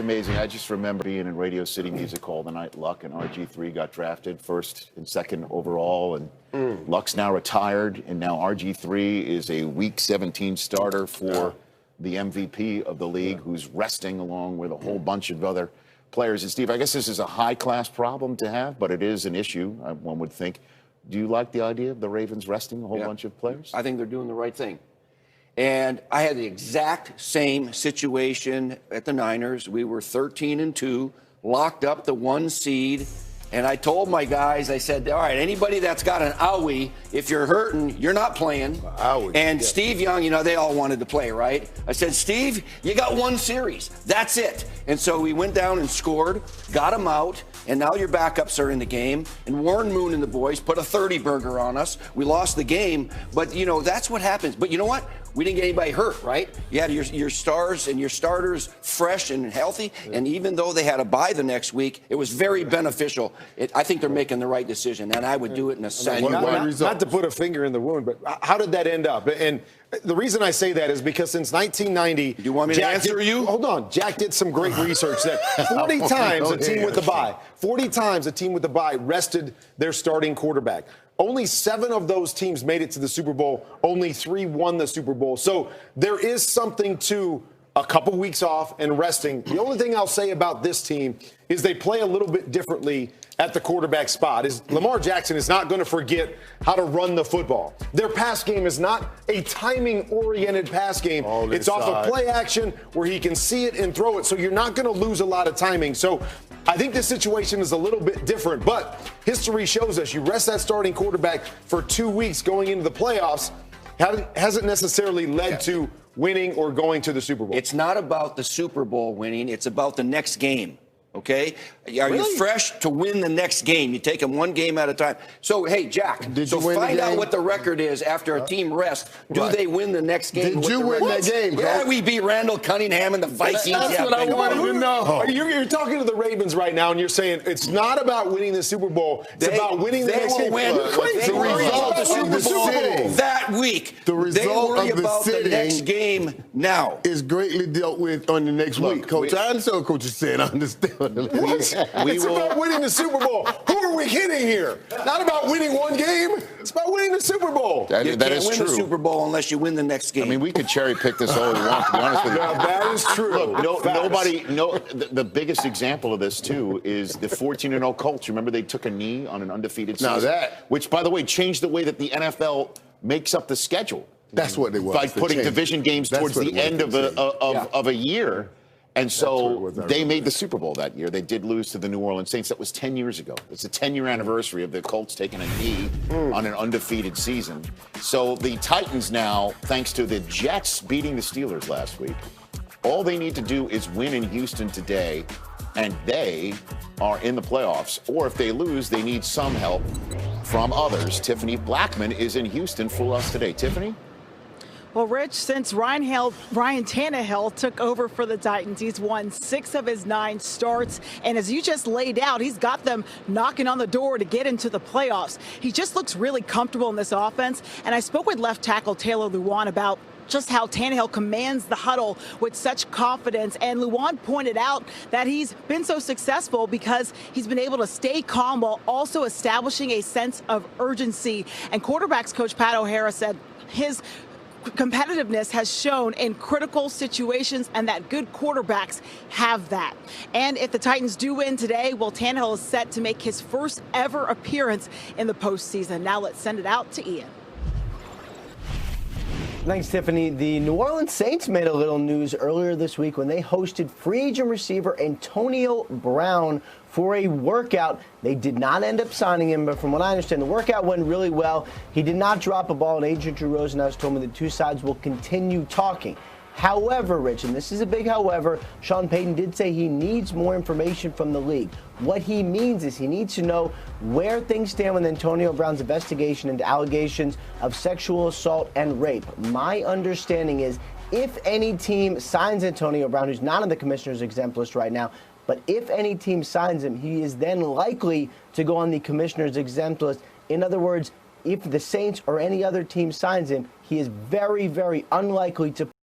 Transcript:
amazing. I just remember being in Radio City Music Hall the night Luck and RG3 got drafted first and second overall, and Luck's now retired, and now RG3 is a Week 17 starter for the MVP of the league, who's resting along with a whole bunch of other players. And Steve, I guess this is a high-class problem to have, but it is an issue, one would think. Do you like the idea of the Ravens resting a whole bunch of players? I think they're doing the right thing. And I had the exact same situation at the Niners. We were 13-2, locked up the 1 seed. And I told my guys, I said, all right, anybody that's got an owie, if you're hurting, you're not playing. And Steve Young, you know, they all wanted to play, right? I said, Steve, you got 1 series. That's it. And so we went down and scored, got him out, and now your backups are in the game. And Warren Moon and the boys put a 30-burger on us. We lost the game, but, you know, that's what happens. But you know what? We didn't get anybody hurt, right? You had your stars and your starters fresh and healthy, and even though they had a bye the next week, it was very beneficial. I think they're making the right decision, and I would do it in a second. Not to put a finger in the wound, but how did that end up? And the reason I say that is because since 1990, do you want me to answer you? Hold on. Jack did some great research that 40 times a team with the bye, 40 times a team with the bye rested their starting quarterback. Only 7 of those teams made it to the Super Bowl. Only 3 won the Super Bowl. So there is something to a couple weeks off and resting. The only thing I'll say about this team is they play a little bit differently at the quarterback spot. Lamar Jackson is not going to forget how to run the football. Their pass game is not a timing-oriented pass game. It's off of play action where he can see it and throw it, so you're not going to lose a lot of timing. So I think this situation is a little bit different, but history shows us you rest that starting quarterback for 2 weeks going into the playoffs hasn't necessarily led to winning or going to the Super Bowl. It's not about the Super Bowl winning. It's about the next game. Okay? Are you fresh to win the next game? You take them 1 game at a time. So, hey, Jack, find out what the record is after a team rests. Do they win the next game? Did you win that game, bro? Yeah, we beat Randall Cunningham and the Vikings. That's what I wanted to know. You're talking to the Ravens right now, and you're saying it's not about winning the Super Bowl. It's about winning the next game. The result of the Super Bowl that week. The result of the next game now is greatly dealt with on the next week. Coach, I understand what Coach is saying. I understand. It's about winning the Super Bowl. Who are we kidding here? Not about winning 1 game. It's about winning the Super Bowl. That you is can't win true. the Super Bowl unless you win the next game. I mean, we could cherry pick this all we want, to be honest with you. That is true. Look, the biggest example of this, too, is the 14-0 Colts. Remember they took a knee on an undefeated season? Which, by the way, changed the way that the NFL makes up the schedule. That's what it was. By putting division games towards the end of a year. And so they made the Super Bowl that year. They did lose to the New Orleans Saints. That was 10 years ago. It's a 10-year anniversary of the Colts taking a knee on an undefeated season. So the Titans now, thanks to the Jets beating the Steelers last week, all they need to do is win in Houston today, and they are in the playoffs. Or if they lose, they need some help from others. Tiffany Blackman is in Houston for us today. Tiffany? Well, Rich, since Ryan Tannehill took over for the Titans, he's won 6 of his 9 starts. And as you just laid out, he's got them knocking on the door to get into the playoffs. He just looks really comfortable in this offense. And I spoke with left tackle Taylor Lewan about just how Tannehill commands the huddle with such confidence. And Lewan pointed out that he's been so successful because he's been able to stay calm while also establishing a sense of urgency. And quarterbacks coach Pat O'Hara said his competitiveness has shown in critical situations, and that good quarterbacks have that. And if the Titans do win today, well, Tannehill is set to make his first ever appearance in the postseason. Now let's send it out to Ian. Thanks, Tiffany. The New Orleans Saints made a little news earlier this week when they hosted free agent receiver Antonio Brown for a workout. They did not end up signing him, but from what I understand, the workout went really well. He did not drop a ball, and agent Drew Rosenhaus told me the 2 sides will continue talking. However, Rich, and this is a big however, Sean Payton did say he needs more information from the league. What he means is he needs to know where things stand with Antonio Brown's investigation into allegations of sexual assault and rape. My understanding is if any team signs Antonio Brown, who's not on the commissioner's exempt list right now, but if any team signs him, he is then likely to go on the commissioner's exempt list. In other words, if the Saints or any other team signs him, he is very, very unlikely to